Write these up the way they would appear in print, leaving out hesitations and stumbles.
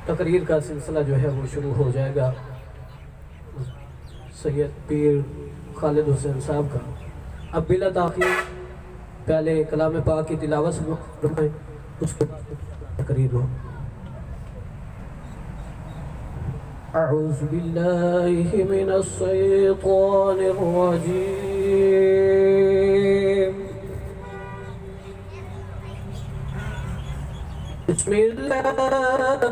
तकरीर का सिलसिला जो है वो शुरू हो जाएगा सैयद पीर खालिद हुसैन साहब का। अब बिला ताख़ीर पहले कलाम पाक की तिलावत सुनाएं, उसको तकरीर हो। अऊज़ु बिल्लाहि मिनश शैतानिर रजीम। बिस्मिल्लाहिर्रहमानिर्रहीम।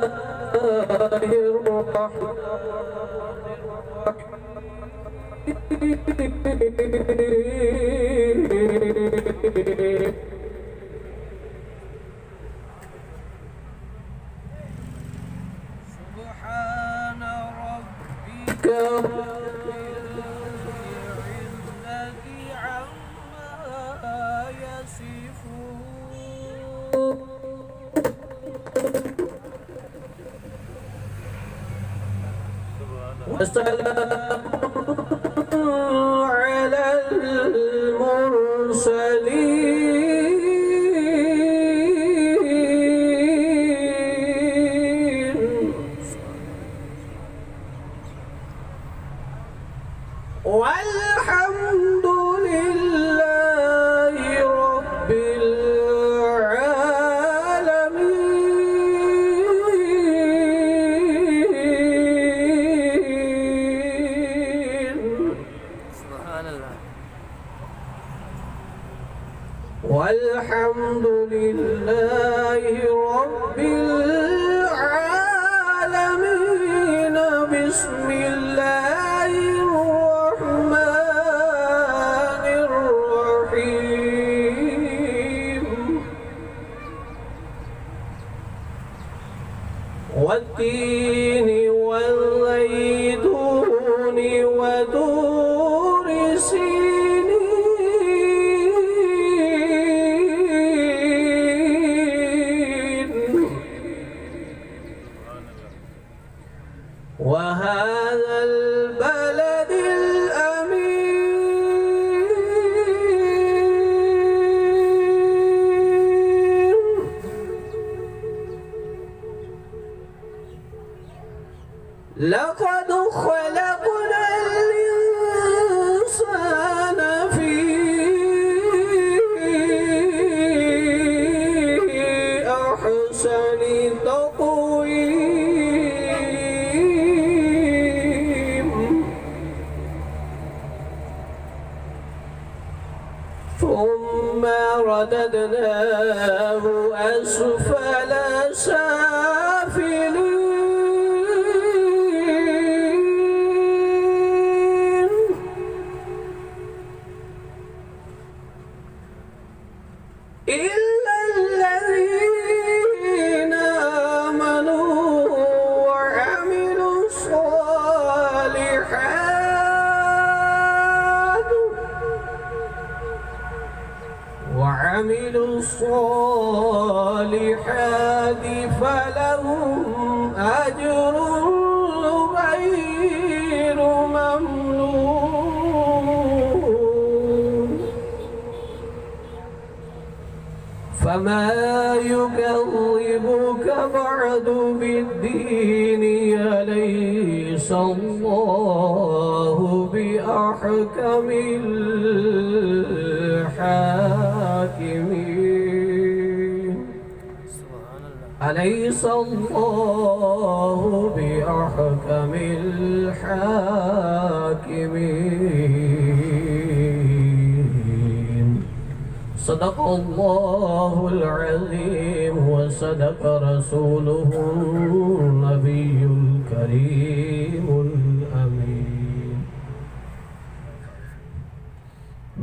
सुब्हान रब्बिक रब्बिल-इज़्ज़ति अम्मा यसिफून। वसलामुन अलल मुरसलीन वल्हम्दुलिल्लाहि रब्बिल वल्हम्दुलिल्लाहि रब्बिल आलमीन। बिस्मिल्लाहिर्रहमानिर्रहीम। वत्तीनि वज़्ज़ैतूनि वतूरि सीनीन वहाज़ल बलदिल अमीन। लक़द ख़लक़नल इंसान फ़ी अहसनि तक़वीम। ثم رددناه أسفل سافلين إلا الذين آمنوا وعملوا الصالحات فلهم أجر غير ممنون. فما يكذبك بعد بالدين أليس الله بأحكم الحاكمين. أليس الله بأحكم الحاكمين. صدق الله العظيم وصدق رسوله النبي الكريم الأمين.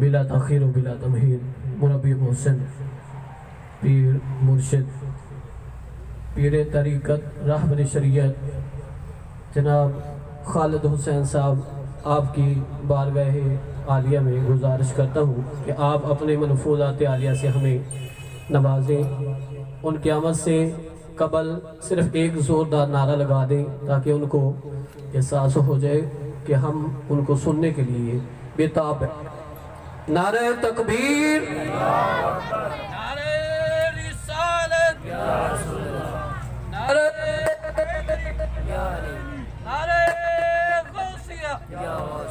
बिला तखीर बिला तमहीर मुरब्बी मोहसिन पीर मुर्शिद पीर तरीक़त रहबर शरीयत जनाब खालिद हुसैन साहब आपकी बारगाह आलिया में गुजारिश करता हूँ कि आप अपने मनफूज़ात आलिया से हमें नवाजें। उन क़यामत से कबल सिर्फ़ एक ज़ोरदार नारा लगा दें ताकि उनको एहसास हो जाए कि हम उनको सुनने के लिए बेताब हैं। नारे तकबीर, नारे रिसालत, वाला